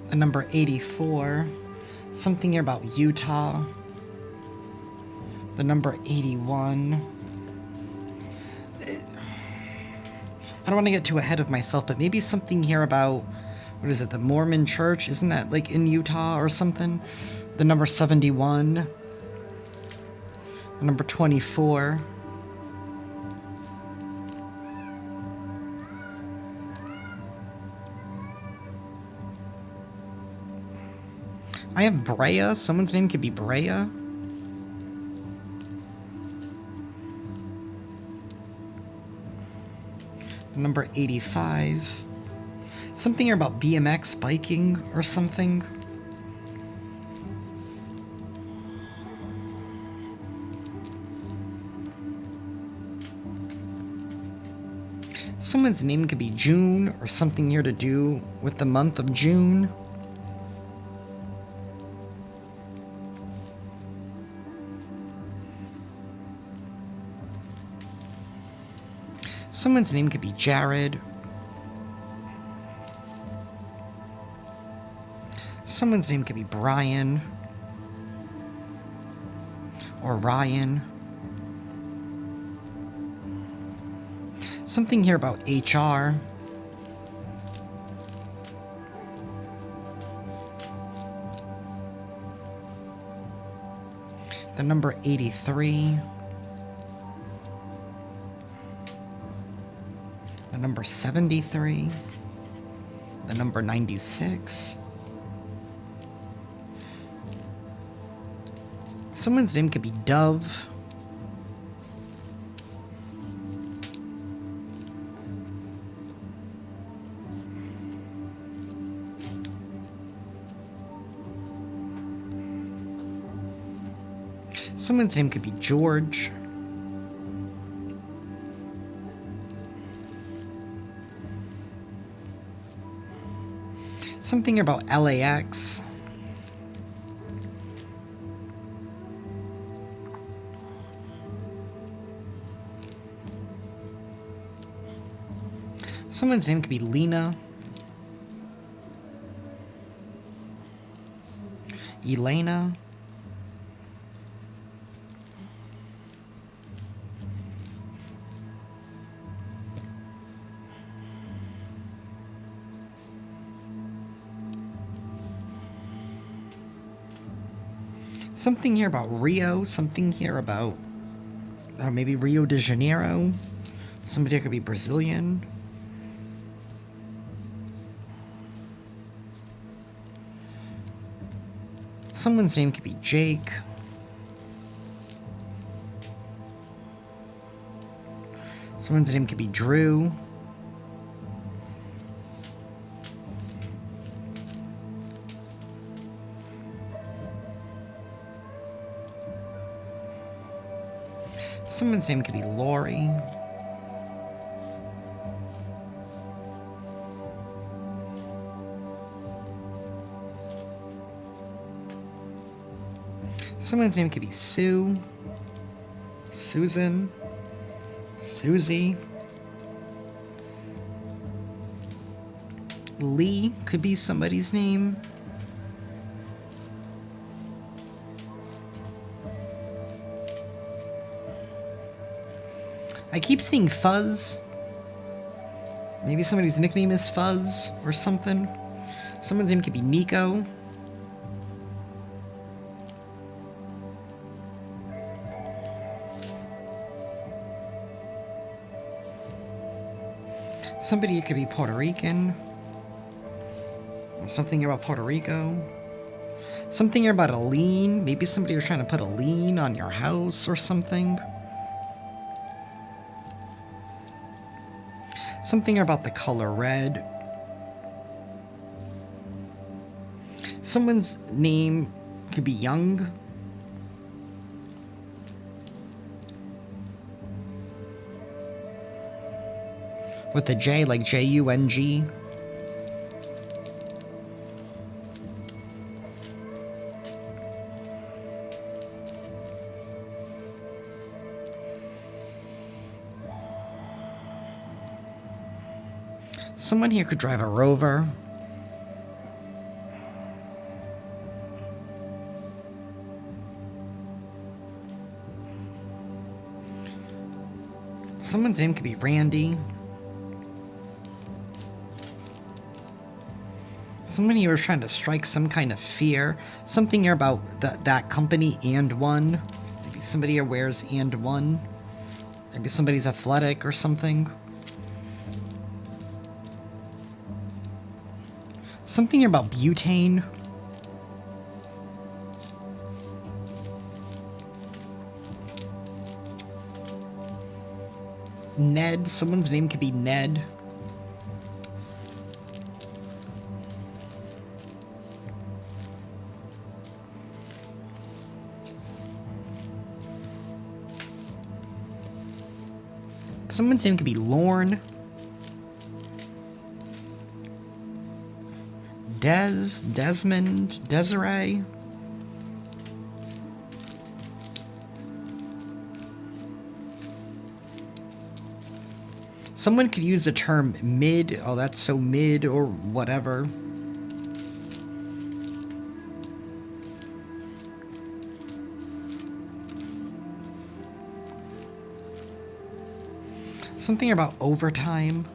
The number 84, something here about Utah. The number 81. I don't want to get too ahead of myself, but maybe something here about, what is it, the Mormon Church? Isn't that like in Utah or something? The number 71. The number 24. I have Brea. Someone's name could be Brea. Number 85. Something here about BMX biking or something. Someone's name could be June or something here to do with the month of June. Someone's name could be Jared. Someone's name could be Brian. Or Ryan. Something here about HR. The number 83. The number 73, the number 96. Someone's name could be Dove. Someone's name could be George. Something about LAX. Someone's name could be Lena. Elena. Something here about Rio, something here about maybe Rio de Janeiro. Somebody could be Brazilian. Someone's name could be Jake. Someone's name could be Drew. Someone's name could be Lori. Someone's name could be Sue, Susan, Susie. Lee could be somebody's name. I keep seeing Fuzz. Maybe somebody's nickname is Fuzz or something. Someone's name could be Nico. Somebody could be Puerto Rican. Something about Puerto Rico. Something about a lien. Maybe somebody was trying to put a lien on your house or something. Something about the color red. Someone's name could be Young. With a J, like J-U-N-G. Someone here could drive a Rover. Someone's name could be Randy. Someone here is trying to strike some kind of fear. Something here about that company and one. Maybe somebody here wears and one. Maybe somebody's athletic or something. Something here about butane. Ned. Someone's name could be Ned. Someone's name could be Lorne. Desmond, Desiree. Someone could use the term mid. Oh, that's so mid or whatever. Something about overtime.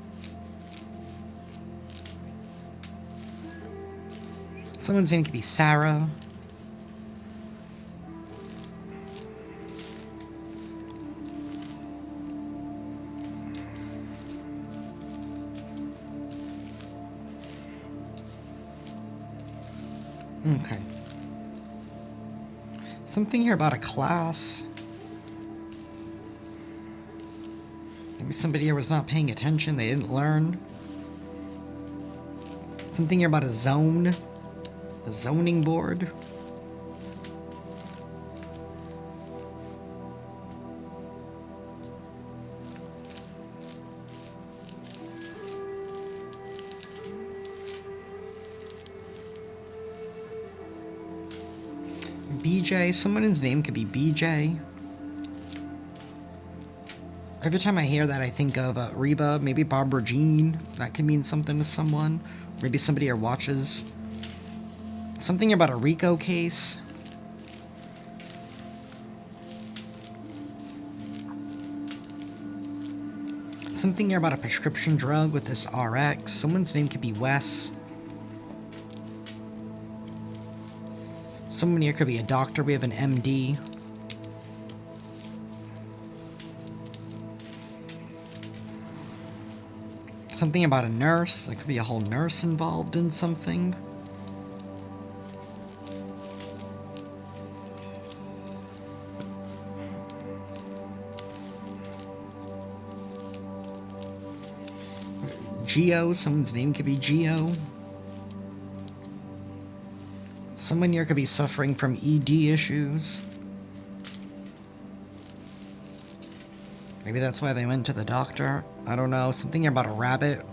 Someone's name could be Sarah. Okay. Something here about a class. Maybe somebody here was not paying attention, they didn't learn. Something here about a zone. The zoning board. BJ. Someone's name could be BJ. Every time I hear that, I think of Reba, maybe Barbara Jean. That could mean something to someone. Maybe somebody here watches. Something about a RICO case. Something here about a prescription drug with this RX. Someone's name could be Wes. Someone here could be a doctor. We have an MD. Something about a nurse. There could be a whole nurse involved in something. Geo. Someone's name could be Geo. Someone here could be suffering from ED issues. Maybe that's why they went to the doctor. I don't know. Something about a rabbit.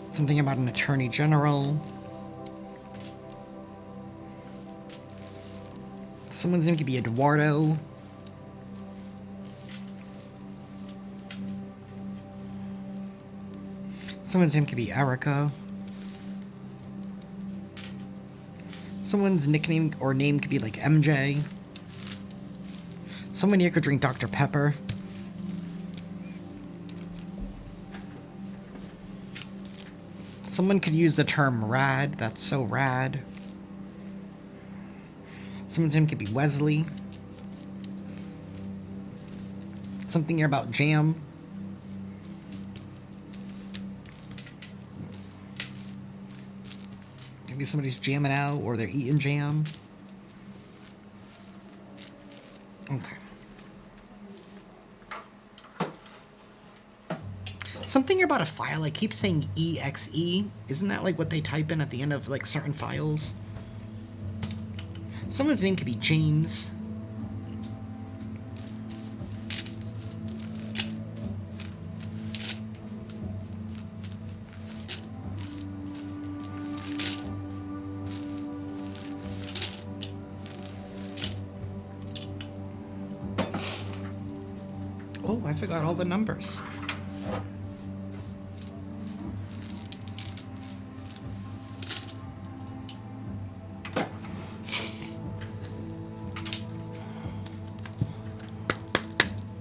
Something about an attorney general. Someone's name could be Eduardo. Someone's name could be Erica. Someone's nickname or name could be like MJ. Someone here could drink Dr. Pepper. Someone could use the term rad. That's so rad. Someone's name could be Wesley. Something here about jam. Maybe somebody's jamming out or they're eating jam. Okay. Something about a file, I keep saying exe. Isn't that like what they type in at the end of like certain files? Someone's name could be James. Oh, I forgot all the numbers.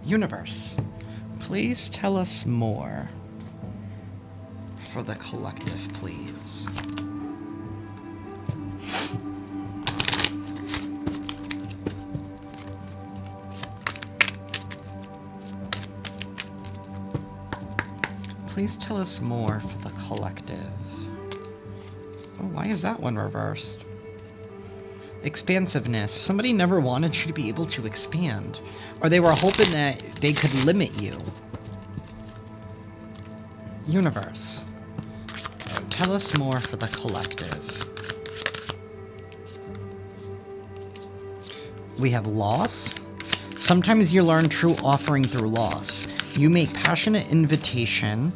Universe, please tell us more. For the collective, please. Please tell us more for the collective. Oh, why is that one reversed? Expansiveness. Somebody never wanted you to be able to expand. Or they were hoping that they could limit you. Universe. Tell us more for the collective. We have loss. Sometimes you learn true offering through loss. You make passionate invitation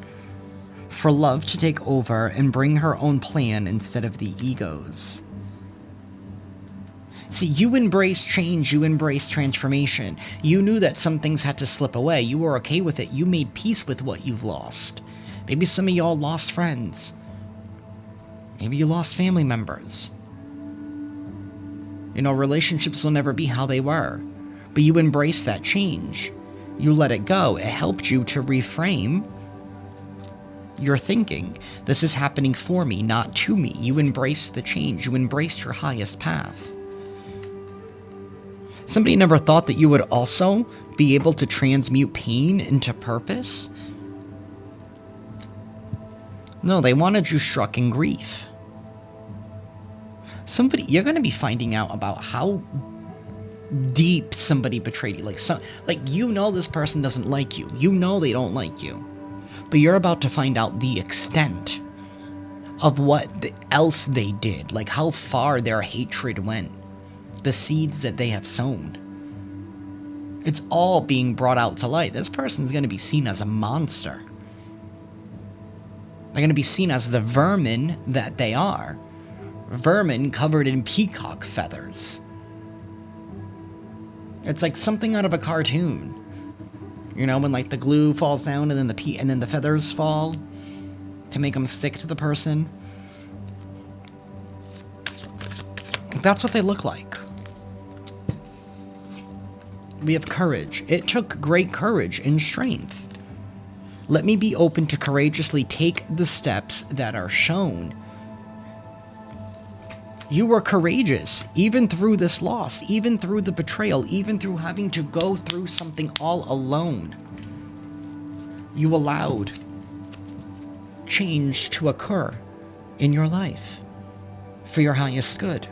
for love to take over and bring her own plan instead of the ego's. See, you embrace change, you embrace transformation. You knew that some things had to slip away. You were okay with it. You made peace with what you've lost. Maybe some of y'all lost friends. Maybe you lost family members. You know, relationships will never be how they were. But you embraced that change. You let it go. It helped you to reframe your thinking. This is happening for me, not to me. You embraced the change. You embraced your highest path. Somebody never thought that you would also be able to transmute pain into purpose. No, they wanted you struck in grief. You're going to be finding out about how deep somebody betrayed you. Like you know this person doesn't like you. You know they don't like you. But you're about to find out the extent of what else they did. Like how far their hatred went. The seeds that they have sown. It's all being brought out to light. This person's going to be seen as a monster. They're going to be seen as the vermin that they are. Vermin covered in peacock feathers. It's like something out of a cartoon. You know, when like the glue falls down and then the feathers fall to make them stick to the person. That's what they look like. We have courage. It took great courage and strength. Let me be open to courageously take the steps that are shown. You were courageous, even through this loss, even through the betrayal, even through having to go through something all alone. You allowed change to occur in your life for your highest good.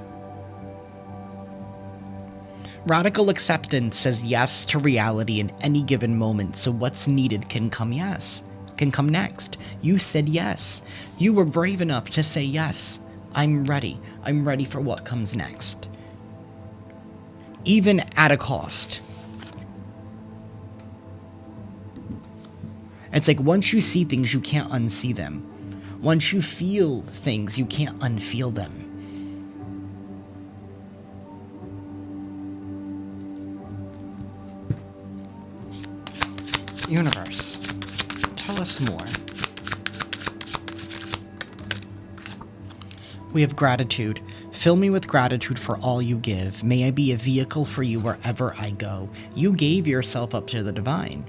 Radical acceptance says yes to reality in any given moment, so what's needed can come next. You said yes. You were brave enough to say yes. I'm ready. I'm ready for what comes next. even at a cost. It's like once you see things, you can't unsee them. Once you feel things, you can't unfeel them. Universe, tell us more. We have gratitude. Fill me with gratitude for all you give. May I be a vehicle for you wherever I go. You gave yourself up to the divine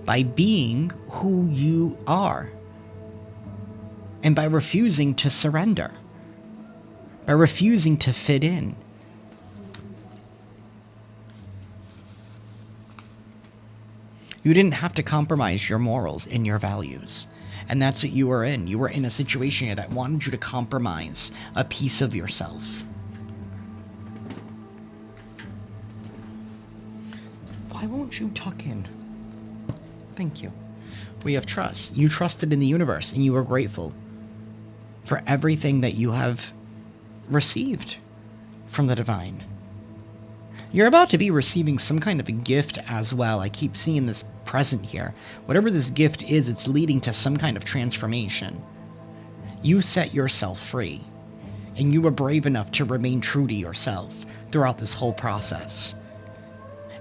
by being who you are and by refusing to surrender, by refusing to fit in. You didn't have to compromise your morals and your values. And that's what you were in. You were in a situation here that wanted you to compromise a piece of yourself. Why won't you tuck in? Thank you. We have trust. You trusted in the universe, and you were grateful for everything that you have received from the divine. You're about to be receiving some kind of a gift as well. I keep seeing this present here. Whatever this gift is, it's leading to some kind of transformation. You set yourself free, and you were brave enough to remain true to yourself throughout this whole process.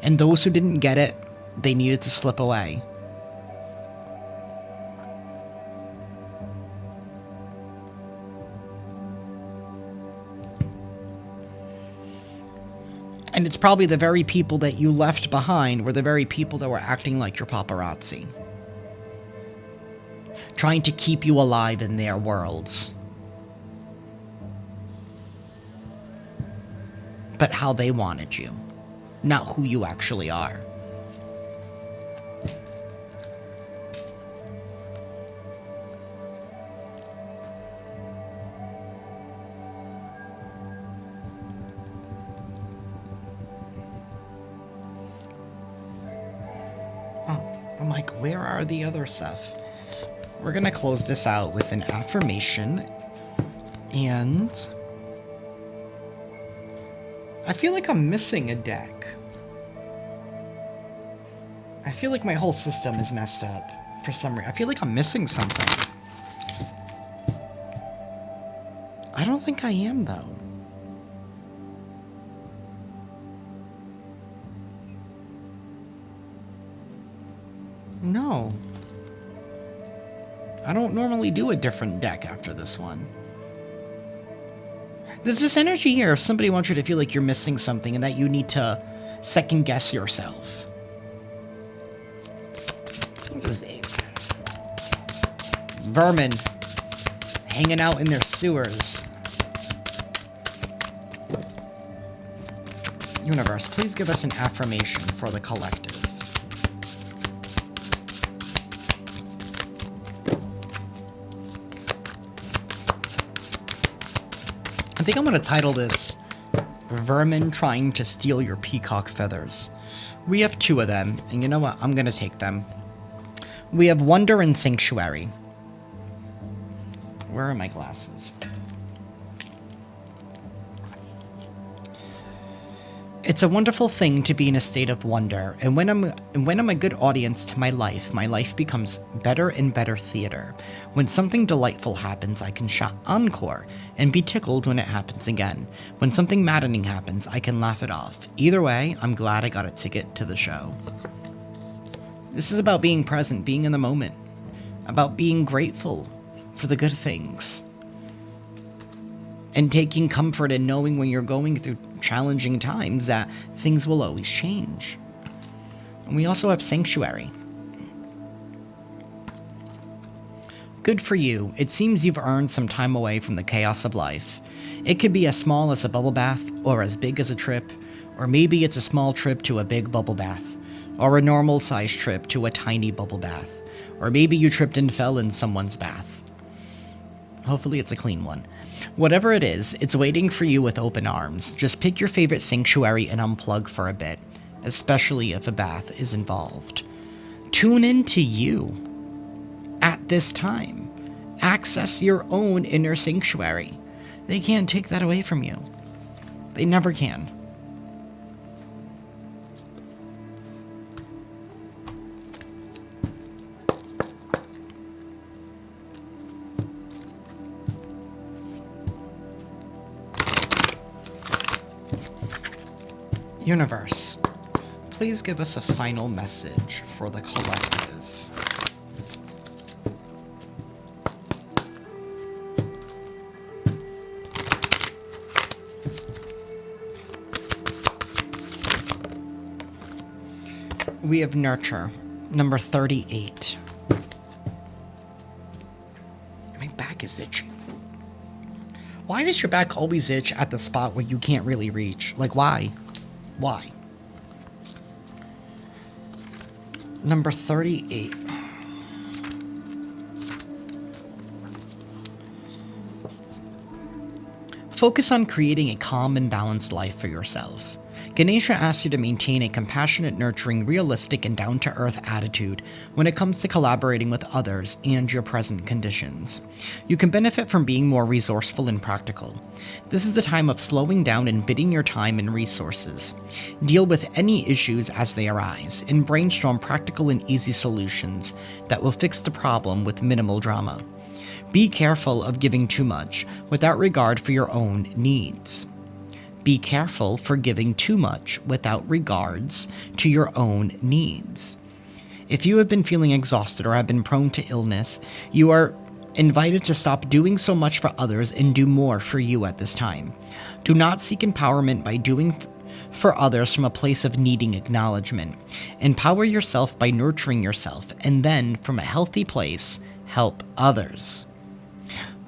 And those who didn't get it, they needed to slip away. And it's probably the very people that you left behind were the very people that were acting like your paparazzi, trying to keep you alive in their worlds. But how they wanted you, not who you actually are. I'm like, where are the other stuff? We're gonna close this out with an affirmation, and I feel like I'm missing a deck. I feel like my whole system is messed up for some reason. I feel like I'm missing something. I don't think I am, though. No. I don't normally do a different deck after this one. There's this energy here if somebody wants you to feel like you're missing something and that you need to second guess yourself. What is it? Vermin hanging out in their sewers. Universe, please give us an affirmation for the collective. I think I'm going to title this Vermin Trying to Steal Your Peacock Feathers. We have two of them, and you know what? I'm going to take them. We have Wonder and Sanctuary. Where are my glasses? It's a wonderful thing to be in a state of wonder, and when I'm a good audience to my life becomes better and better theater. When something delightful happens, I can shout encore and be tickled when it happens again. When something maddening happens, I can laugh it off. Either way, I'm glad I got a ticket to the show. This is about being present, being in the moment, about being grateful for the good things, and taking comfort in knowing when you're going through challenging times that things will always change. And we also have Sanctuary. Good for you. It seems you've earned some time away from the chaos of life. It could be as small as a bubble bath, or as big as a trip, or maybe it's a small trip to a big bubble bath, or a normal-sized trip to a tiny bubble bath, or maybe you tripped and fell in someone's bath. Hopefully it's a clean one. Whatever it is, it's waiting for you with open arms. Just pick your favorite sanctuary and unplug for a bit, especially if a bath is involved. Tune into you at this time. Access your own inner sanctuary. They can't take that away from you. They never can. Universe, please give us a final message for the collective. We have Nurture, number 38. My back is itching. Why does your back always itch at the spot where you can't really reach? Like, why? Why? Number 38. Focus on creating a calm and balanced life for yourself. Ganesha asks you to maintain a compassionate, nurturing, realistic, and down-to-earth attitude when it comes to collaborating with others and your present conditions. You can benefit from being more resourceful and practical. This is a time of slowing down and bidding your time and resources. Deal with any issues as they arise, and brainstorm practical and easy solutions that will fix the problem with minimal drama. Be careful of giving too much without regard for your own needs. Be careful for giving too much without regards to your own needs. If you have been feeling exhausted or have been prone to illness, you are invited to stop doing so much for others and do more for you at this time. Do not seek empowerment by doing for others from a place of needing acknowledgement. Empower yourself by nurturing yourself, and then, from a healthy place, help others.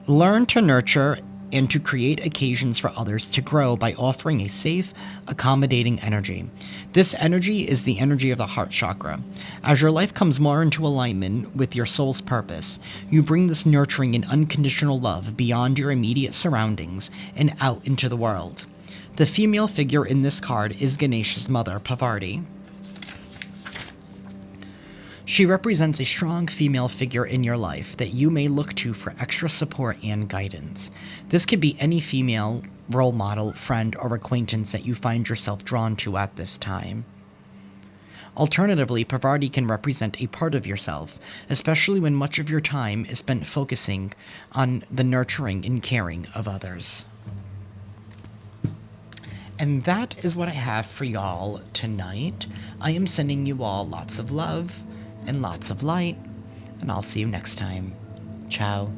Learn to nurture and to create occasions for others to grow by offering a safe, accommodating energy. This energy is the energy of the heart chakra. As your life comes more into alignment with your soul's purpose, you bring this nurturing and unconditional love beyond your immediate surroundings and out into the world. The female figure in this card is Ganesha's mother, Parvati. She represents a strong female figure in your life that you may look to for extra support and guidance. This could be any female role model, friend, or acquaintance that you find yourself drawn to at this time. Alternatively, Parvati can represent a part of yourself, especially when much of your time is spent focusing on the nurturing and caring of others. And that is what I have for y'all tonight. I am sending you all lots of love and lots of light, and I'll see you next time. Ciao.